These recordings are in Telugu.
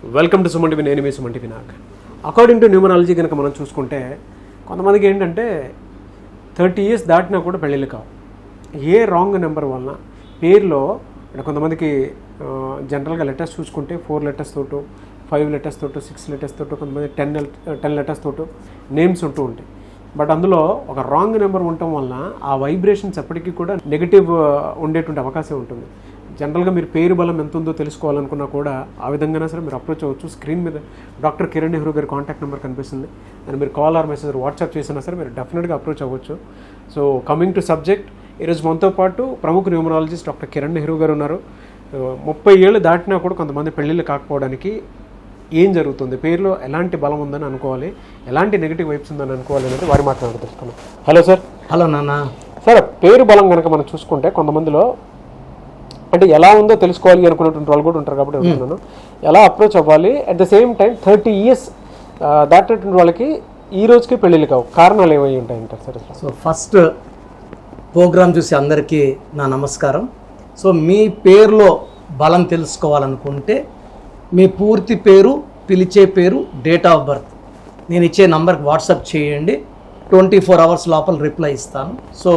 Welcome to Suman TV. నేను మీ సుమన్ టీవీ. నాకు అకార్డింగ్ టు న్యూమరాలజీ కనుక మనం చూసుకుంటే కొంతమందికి ఏంటంటే 30 years దాటినా కూడా పెళ్ళిళ్ళు కావు. ఏ రాంగ్ నెంబర్ వలన పేరులో అంటే కొంతమందికి జనరల్గా లెటర్స్ చూసుకుంటే 4 letters తోటో 5 letters తోటో 6 letters తోటో కొంతమంది 10 letters తోటో నేమ్స్ ఉంటూ ఉంటాయి. బట్ అందులో ఒక రాంగ్ నెంబర్ ఉండటం వలన ఆ వైబ్రేషన్స్ ఎప్పటికీ కూడా నెగిటివ్ ఉండేటువంటి అవకాశం ఉంటుంది. జనరల్గా మీరు పేరు బలం ఎంత ఉందో తెలుసుకోవాలనుకున్నా కూడా ఆ విధంగానే సరే మీరు అప్రోచ్ అవ్వచ్చు. స్క్రీన్ మీద డాక్టర్ కిరణ్ నెహ్రూ గారి కాంటాక్ట్ నెంబర్ కనిపిస్తుంది. అండ్ మీరు కాల్ ఆర్ మెసేజ్ వాట్సాప్ చేసినా సరే మీరు డెఫినెట్గా అప్రోచ్ అవ్వచ్చు. సో కమింగ్ టు సబ్జెక్ట్, ఈరోజు మనతో పాటు ప్రముఖ న్యూమరాలజిస్ట్ డాక్టర్ కిరణ్ నెహ్రూ గారు ఉన్నారు. 30 ఏళ్ళు దాటినా కూడా కొంతమంది పెళ్ళిళ్ళు కాకపోవడానికి ఏం జరుగుతుంది, పేరులో ఎలాంటి బలం ఉందని అనుకోవాలి, ఎలాంటి నెగిటివ్ వైబ్స్ ఉందని అనుకోవాలి అనేది వారి మాట్లాడుతూ తెలుసుకున్నాం. Hello sir. హలో నాన్న. సార్, పేరు బలం కనుక మనం చూసుకుంటే కొంతమందిలో అంటే ఎలా ఉందో తెలుసుకోవాలి అనుకున్నటువంటి వాళ్ళు కూడా ఉంటారు కాబట్టి అనుకున్నాను ఎలా అప్రోచ్ అవ్వాలి. At the same time 30 years దాటినటువంటి వాళ్ళకి ఈ రోజుకి పెళ్ళిళ్ళు కావు, కారణాలు ఏమై ఉంటాయి అంటారు సార్? సో ఫస్ట్ ప్రోగ్రామ్ చూసి అందరికీ నా నమస్కారం. సో మీ పేరులో బలం తెలుసుకోవాలనుకుంటే మీ పూర్తి పేరు, పిలిచే పేరు, డేట్ ఆఫ్ బర్త్ నేను ఇచ్చే నంబర్కి వాట్సాప్ చేయండి. 24 hours లోపల రిప్లై ఇస్తాను. So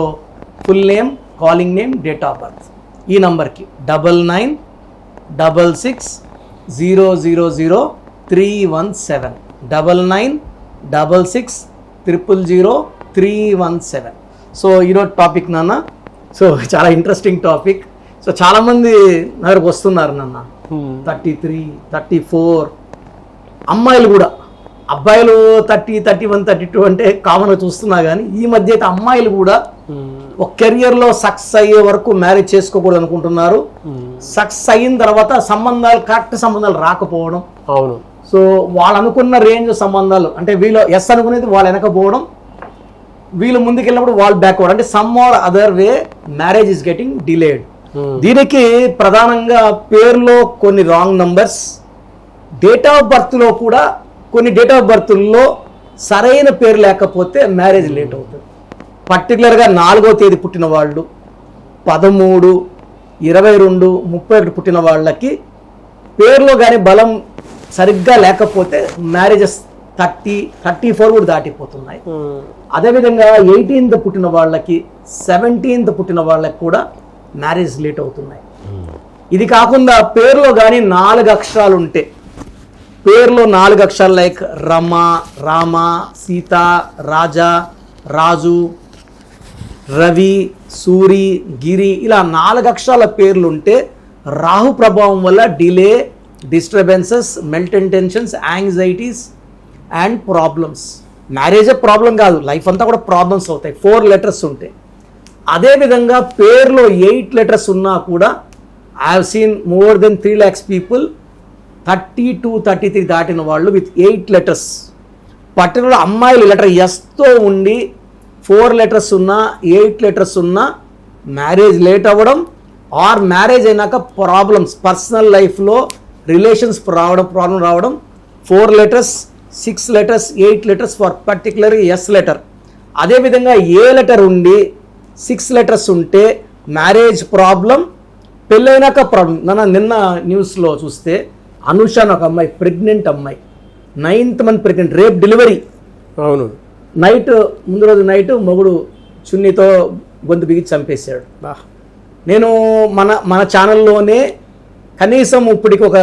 full name, calling name, date of birth ఈ నంబర్కి 9966000317 9966000317. సో ఈరోజు టాపిక్ నాన్న, సో చాలా ఇంట్రెస్టింగ్ టాపిక్. సో చాలామంది నా దగ్గరకు వస్తున్నారు నాన్న. 33, 34 అమ్మాయిలు కూడా, అబ్బాయిలు 30, 31, 32 అంటే కామన్గా చూస్తున్నా కానీ ఈ మధ్య అయితే అమ్మాయిలు కూడా ఒక కెరియర్లో సక్సెస్ అయ్యే వరకు మ్యారేజ్ చేసుకోకూడదు అనుకుంటున్నారు. సక్సెస్ అయిన తర్వాత సంబంధాలు, కరెక్ట్ సంబంధాలు రాకపోవడం. అవును. సో వాళ్ళు అనుకున్న రేంజ్ సంబంధాలు అంటే వీళ్ళు ఎస్ అనుకునేది వాళ్ళు వెనకపోవడం, వీళ్ళు ముందుకెళ్ళినప్పుడు వాళ్ళు బ్యాక్ అవ్వడం. అంటే some or other way marriage is getting delayed. దీనికి ప్రధానంగా పేరులో కొన్ని రాంగ్ నంబర్స్, డేట్ ఆఫ్ బర్త్లో కూడా కొన్ని డేట్ ఆఫ్ బర్త్లో సరైన పేరు లేకపోతే మ్యారేజ్ లేట్ అవుతుంది. పర్టికులర్గా 4వ తేదీ పుట్టిన వాళ్ళు, 13, 22, 31 పుట్టిన వాళ్ళకి పేరులో కానీ బలం సరిగ్గా లేకపోతే మ్యారేజెస్ 30, 34 కూడా దాటిపోతున్నాయి. అదేవిధంగా 18th పుట్టిన వాళ్ళకి, 17th పుట్టిన వాళ్ళకి కూడా మ్యారేజ్ లేట్ అవుతున్నాయి. ఇది కాకుండా పేరులో కానీ 4 అక్షరాలు ఉంటే, పేరులో 4 అక్షరాలు లైక్ రమ, రామ, సీత, రాజా, రాజు, రవి, సూరి, గిరి ఇలా 4 అక్షరాల పేర్లు ఉంటే రాహు ప్రభావం వల్ల delay, disturbances, mental tensions, anxieties and problems. మ్యారేజే ప్రాబ్లం కాదు, లైఫ్ అంతా కూడా ప్రాబ్లమ్స్ అవుతాయి 4 letters ఉంటే. అదేవిధంగా పేరులో 8 letters ఉన్నా కూడా I have seen more than 3 lakhs people 32, 33 దాటిన వాళ్ళు విత్ 8 letters. పర్టికులర్ అమ్మాయిలు లెటర్ ఎస్తో ఉండి 4 letters ఉన్నా, 8 letters ఉన్నా మ్యారేజ్ లేట్ అవ్వడం, ఆర్ మ్యారేజ్ అయినాక ప్రాబ్లమ్స్, పర్సనల్ లైఫ్లో రిలేషన్స్ ప్రాబ్లం రావడం. 4 letters, 6 letters, 8 letters for particular S letter. అదేవిధంగా ఏ లెటర్ ఉండి 6 letters ఉంటే మ్యారేజ్ ప్రాబ్లం, పెళ్ళైనాక ప్రాబ్లం. నిన్న న్యూస్లో చూస్తే అనుష అని ఒక అమ్మాయి, ప్రెగ్నెంట్ అమ్మాయి, 9th month ప్రెగ్నెంట్, రేపు డెలివరీ. అవును. ముందు రోజు నైట్ మొగుడు చున్నీతో గొంతు బిగి చంపేశాడు. నేను మన ఛానల్లోనే కనీసం ఇప్పటికి ఒక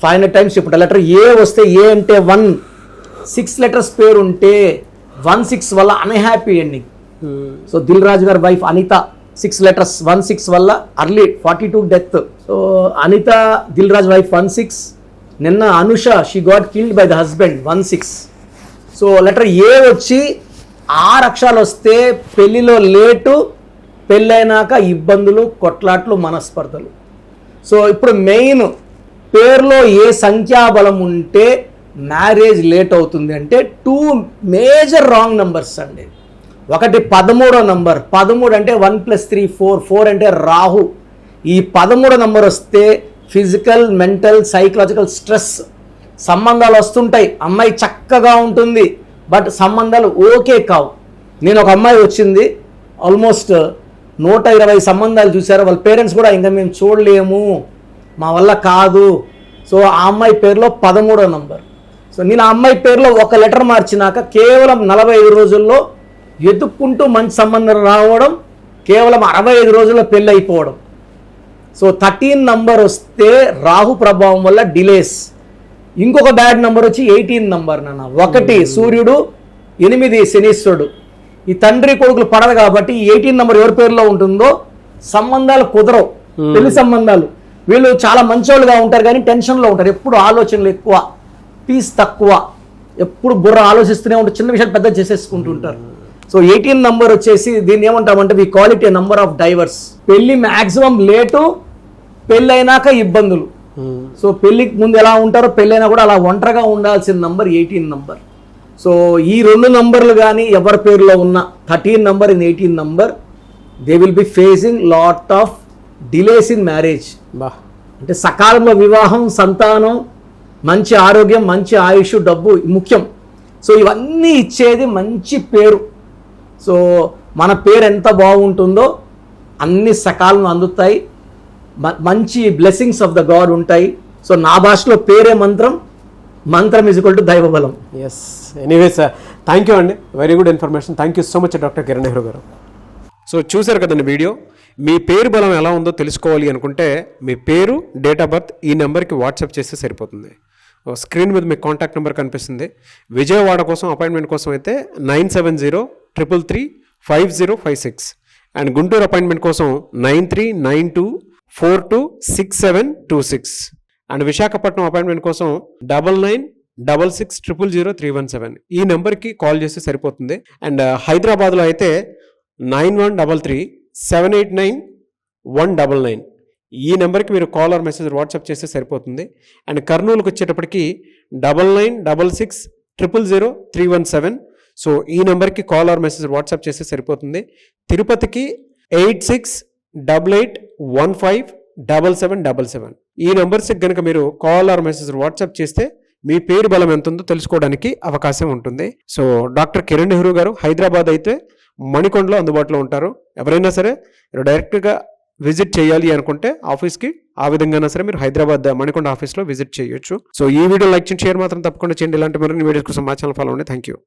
500 times ఇప్పుడు లెటర్ ఏ వస్తే, ఏ అంటే 1, 6 letters పేరు ఉంటే 16 వల్ల unhappy ending. So Dil Raju గారి వైఫ్ అనిత 6 letters, 16 వల్ల early 42 death. So Anitha, Dil Raju wife 16. నిన్న Anusha, she got killed by the husband 16. So letter A వచ్చి 6 అక్షరాలు వస్తే పెళ్లిలో లేటు, పెళ్ళైనాక ఇబ్బందులు, కొట్లాట్లు, మనస్పర్ధలు. సో ఇప్పుడు మెయిన్ పేరులో ఏ సంఖ్యాబలం ఉంటే మ్యారేజ్ లేట్ అవుతుంది అంటే 2 major రాంగ్ నంబర్స్ అండి. ఒకటి 13వ నంబర్, 13 అంటే 1 + 3 4, 4 అంటే రాహు. ఈ 13వ నంబర్ వస్తే ఫిజికల్, మెంటల్, సైకలాజికల్ స్ట్రెస్, సంబంధాలు వస్తుంటాయి. అమ్మాయి చక్కగా ఉంటుంది బట్ సంబంధాలు ఓకే కావు. నేను ఒక అమ్మాయి వచ్చింది, ఆల్మోస్ట్ 120 సంబంధాలు చూశారు. వాళ్ళ పేరెంట్స్ కూడా ఇంకా మేము చూడలేము, మా వల్ల కాదు, సో ఆ అమ్మాయి పేరులో 13వ నంబర్. సో నేను ఆ అమ్మాయి పేరులో ఒక లెటర్ మార్చినాక కేవలం 45 రోజుల్లో ఎదుక్కుంటూ మంచి సంబంధం రావడం, కేవలం 65 రోజుల్లో పెళ్ళి అయిపోవడం. సో 13 నంబర్ వస్తే రాహు ప్రభావం వల్ల డిలేస్. ఇంకొక బ్యాడ్ నంబర్ వచ్చి 18 నంబర్ నాన్న. 1 సూర్యుడు, 8 శనీశ్వరుడు. ఈ తండ్రి కొడుకులు పడదు కాబట్టి 18 నంబర్ ఎవరి పేరులో ఉంటుందో సంబంధాలు కుదరవు, పెళ్లి సంబంధాలు. వీళ్ళు చాలా మంచోళ్ళుగా ఉంటారు కానీ టెన్షన్లో ఉంటారు, ఎప్పుడు ఆలోచనలు ఎక్కువ, పీస్ తక్కువ, ఎప్పుడు బుర్ర ఆలోచిస్తూనే ఉంటారు, చిన్న విషయాలు పెద్ద చేసేసుకుంటుంటారు. సో 18 నంబర్ వచ్చేసి దీన్ని ఏమంటామంటే we call it a number of divorce. పెళ్లి మ్యాక్సిమం లేటు, పెళ్ళైనాక ఇబ్బందులు. సో పెళ్లికి ముందు ఎలా ఉంటారో పెళ్ళైనా కూడా అలా ఒంటరిగా ఉండాల్సిన నంబర్ 18 నంబర్. సో ఈ 2 నంబర్లు కానీ ఎవరి పేరులో ఉన్న 13 number in 18 number, they will be facing lot of delays in marriage. అంటే సకాలంలో వివాహం, సంతానం, మంచి ఆరోగ్యం, మంచి ఆయుష్, డబ్బు ముఖ్యం. సో ఇవన్నీ ఇచ్చేది మంచి పేరు. సో మన పేరు ఎంత బాగుంటుందో అన్ని సకాలంలో అందుతాయి, మంచి బ్లెస్సింగ్స్ ఆఫ్ ద గాడ్ ఉంటాయి. సో నా భాషలో పేరే మంత్రం, మంత్రం ఈజ్ ఈక్వల్ టు దైవ బలం. ఎస్, ఎనీవేస్ థ్యాంక్ యూ అండి, very good information. Thank you so much doctor Kiran Nehru గారు. సో చూశారు కదండి వీడియో. మీ పేరు బలం ఎలా ఉందో తెలుసుకోవాలి అనుకుంటే మీ పేరు, డేట్ ఆఫ్ బర్త్ ఈ నెంబర్కి వాట్సాప్ చేస్తే సరిపోతుంది. స్క్రీన్ మీద మీకు కాంటాక్ట్ నెంబర్ కనిపిస్తుంది. విజయవాడ కోసం అపాయింట్మెంట్ కోసం అయితే 9703335056 అండ్ గుంటూరు అపాయింట్మెంట్ కోసం 9392426726 అండ్ విశాఖపట్నం అపాయింట్మెంట్ కోసం 9966000317 ఈ నెంబర్కి కాల్ చేస్తే సరిపోతుంది. అండ్ హైదరాబాద్లో అయితే 9133789199 ఈ నెంబర్కి మీరు కాల్ ఆర్ మెసేజ్ వాట్సాప్ చేస్తే సరిపోతుంది. అండ్ కర్నూలుకి వచ్చేటప్పటికి 9966000317 సో ఈ నెంబర్కి కాల్ ఆర్ మెసేజ్ వాట్సాప్ చేస్తే సరిపోతుంది. తిరుపతికి 8688157777 ఈ నెంబర్స్కి కనుక మీరు కాల్ ఆర్ మెసేజ్ వాట్సాప్ చేస్తే మీ పేరు బలం ఎంత ఉందో తెలుసుకోవడానికి అవకాశం ఉంటుంది. సో డాక్టర్ కిరణ్ నెహ్రూ గారు హైదరాబాద్ అయితే మణికొండలో అందుబాటులో ఉంటారు. ఎవరైనా సరే డైరెక్ట్గా విజిట్ చేయాలి అనుకుంటే ఆఫీస్కి, ఆ విధంగా సరే మీరు హైదరాబాద్ మణికొండ ఆఫీస్లో విజిట్ చేయొచ్చు. సో ఈ వీడియో లైక్ చేయండి, షేర్ మాత్రం తప్పకుండా చేయండి. ఇలాంటి మరిన్ని వీడియోస్ కోసం మా ఛానల్ ఫాలో అవ్వండి. Thank you.